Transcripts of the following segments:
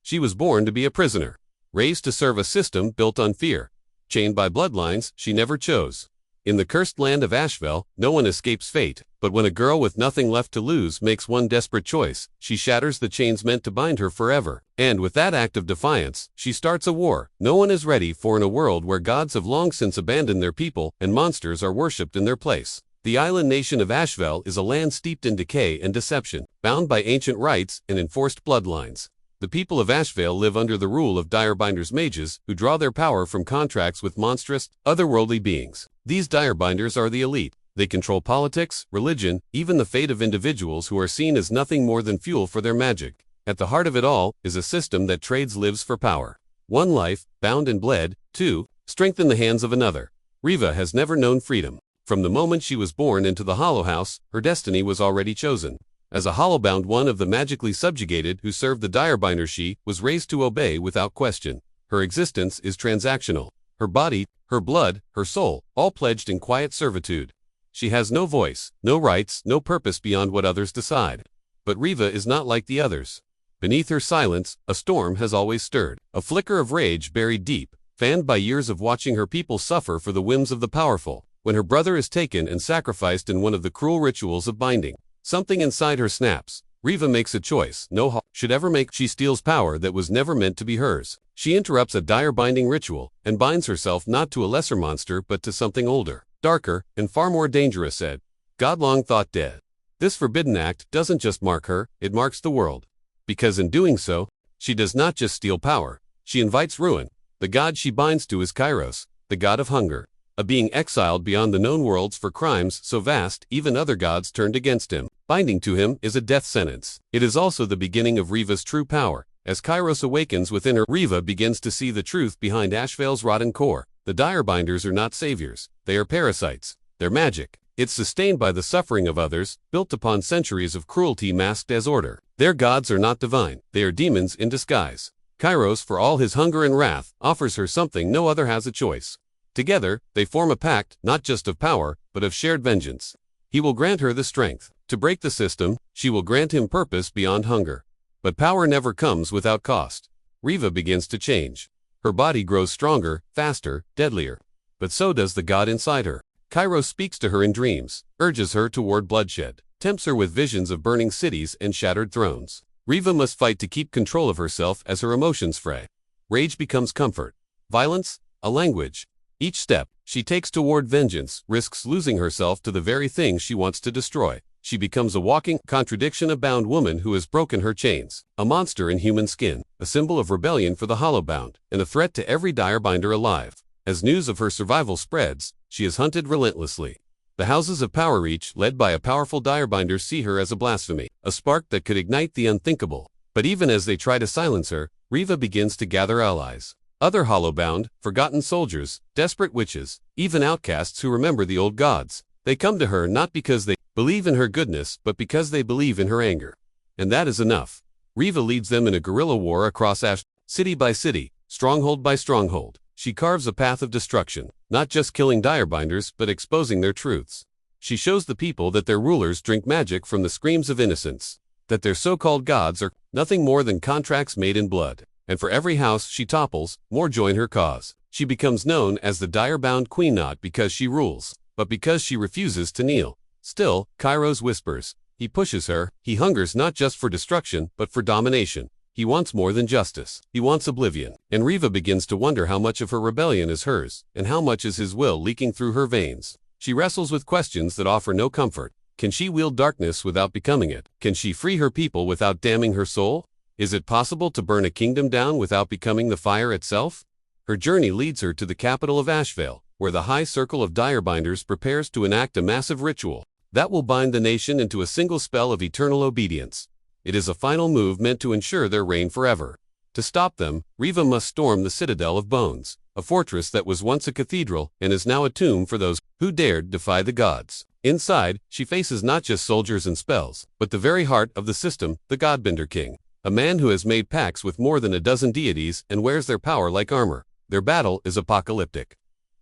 She was born to be a prisoner, raised to serve a system built on fear, chained by bloodlines she never chose. In the cursed land of Asheville, no one escapes fate, but when a girl with nothing left to lose makes one desperate choice, she shatters the chains meant to bind her forever. And with that act of defiance, she starts a war no one is ready for in a world where gods have long since abandoned their people and monsters are worshipped in their place. The island nation of Asheville is a land steeped in decay and deception, bound by ancient rites and enforced bloodlines. The people of Asheville live under the rule of Direbinders mages, who draw their power from contracts with monstrous, otherworldly beings. These Direbinders are the elite. They control politics, religion, even the fate of individuals who are seen as nothing more than fuel for their magic. At the heart of it all is a system that trades lives for power. One life, bound and bled, two, strength in the hands of another. Rheva has never known freedom. From the moment she was born into the Hollow House, her destiny was already chosen. As a Hollowbound, one of the magically subjugated who served the Direbinder, she was raised to obey without question. Her existence is transactional. Her body, her blood, her soul, all pledged in quiet servitude. She has no voice, no rights, no purpose beyond what others decide. But Rheva is not like the others. Beneath her silence, a storm has always stirred, a flicker of rage buried deep, fanned by years of watching her people suffer for the whims of the powerful. When her brother is taken and sacrificed in one of the cruel rituals of binding, something inside her snaps. Rheva makes a choice no heart should ever make. She steals power that was never meant to be hers. She interrupts a dire binding ritual and binds herself not to a lesser monster but to something older, darker, and far more dangerous, said God long thought dead. This forbidden act doesn't just mark her, it marks the world. Because in doing so, she does not just steal power, she invites ruin. The god she binds to is Kairos, the god of hunger, a being exiled beyond the known worlds for crimes so vast even other gods turned against him. Binding to him is a death sentence. It is also the beginning of Rheva's true power. As Kairos awakens within her, Rheva begins to see the truth behind Asheville's rotten core. The Direbinders are not saviors, they are parasites. Their magic, it's sustained by the suffering of others, built upon centuries of cruelty masked as order. Their gods are not divine, they are demons in disguise. Kairos, for all his hunger and wrath, offers her something no other has a choice. Together, they form a pact, not just of power, but of shared vengeance. He will grant her the strength to break the system, she will grant him purpose beyond hunger. But power never comes without cost. Rheva begins to change. Her body grows stronger, faster, deadlier. But so does the god inside her. Kairos speaks to her in dreams, urges her toward bloodshed, tempts her with visions of burning cities and shattered thrones. Rheva must fight to keep control of herself as her emotions fray. Rage becomes comfort. Violence, a language. Each step she takes toward vengeance risks losing herself to the very thing she wants to destroy. She becomes a walking contradiction, a bound woman who has broken her chains, a monster in human skin, a symbol of rebellion for the Hollowbound, and a threat to every Direbinder alive. As news of her survival spreads, she is hunted relentlessly. The houses of power reach, led by a powerful Direbinder, see her as a blasphemy, a spark that could ignite the unthinkable. But even as they try to silence her, Rheva begins to gather allies. Other Hollowbound, forgotten soldiers, desperate witches, even outcasts who remember the old gods. They come to her not because they believe in her goodness, but because they believe in her anger. And that is enough. Rheva leads them in a guerrilla war across city by city, stronghold by stronghold. She carves a path of destruction, not just killing Direbinders, but exposing their truths. She shows the people that their rulers drink magic from the screams of innocence, that their so-called gods are nothing more than contracts made in blood. And for every house she topples, more join her cause. She becomes known as the Direbound Queen, not because she rules, but because she refuses to kneel. Still, Kairos whispers. He pushes her. He hungers not just for destruction, but for domination. He wants more than justice. He wants oblivion. And Rheva begins to wonder how much of her rebellion is hers, and how much is his will leaking through her veins. She wrestles with questions that offer no comfort. Can she wield darkness without becoming it? Can she free her people without damning her soul? Is it possible to burn a kingdom down without becoming the fire itself? Her journey leads her to the capital of Asheville, where the high circle of Direbinders prepares to enact a massive ritual that will bind the nation into a single spell of eternal obedience. It is a final move meant to ensure their reign forever. To stop them, Rheva must storm the Citadel of Bones, a fortress that was once a cathedral and is now a tomb for those who dared defy the gods. Inside, she faces not just soldiers and spells, but the very heart of the system, the Godbinder King, a man who has made pacts with more than a dozen deities and wears their power like armor. Their battle is apocalyptic.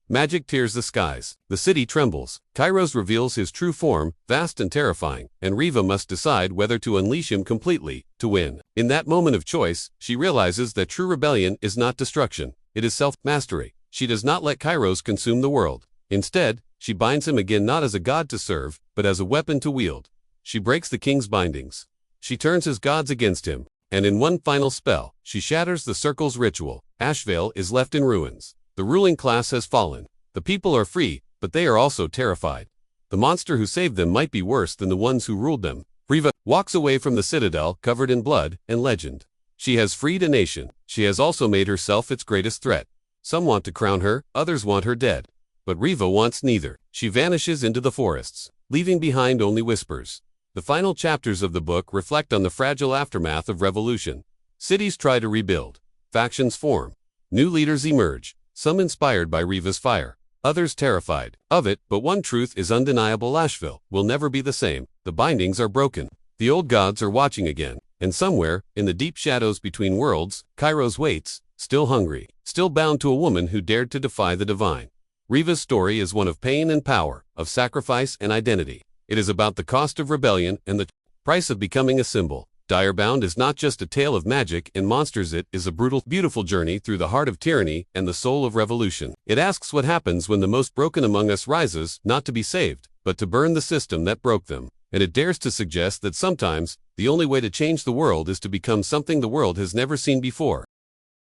Magic tears the skies. The city trembles. Kairos reveals his true form, vast and terrifying, and Rheva must decide whether to unleash him completely, to win. In that moment of choice, she realizes that true rebellion is not destruction, it is self-mastery. She does not let Kairos consume the world. Instead, she binds him again not as a god to serve, but as a weapon to wield. She breaks the king's bindings. She turns his gods against him, and in one final spell, she shatters the circle's ritual. Ashvale is left in ruins. The ruling class has fallen. The people are free, but they are also terrified. The monster who saved them might be worse than the ones who ruled them. Rheva walks away from the citadel covered in blood and legend. She has freed a nation. She has also made herself its greatest threat. Some want to crown her, others want her dead. But Rheva wants neither. She vanishes into the forests, leaving behind only whispers. The final chapters of the book reflect on the fragile aftermath of revolution. Cities try to rebuild. Factions form. New leaders emerge, some inspired by Rheva's fire, others terrified of it, but one truth is undeniable: Asheville will never be the same. The bindings are broken. The old gods are watching again, and somewhere, in the deep shadows between worlds, Kairos waits, still hungry, still bound to a woman who dared to defy the divine. Rheva's story is one of pain and power, of sacrifice and identity. It is about the cost of rebellion and the price of becoming a symbol. Direbound is not just a tale of magic and monsters, it is a brutal, beautiful journey through the heart of tyranny and the soul of revolution. It asks what happens when the most broken among us rises, not to be saved, but to burn the system that broke them. And it dares to suggest that sometimes, the only way to change the world is to become something the world has never seen before.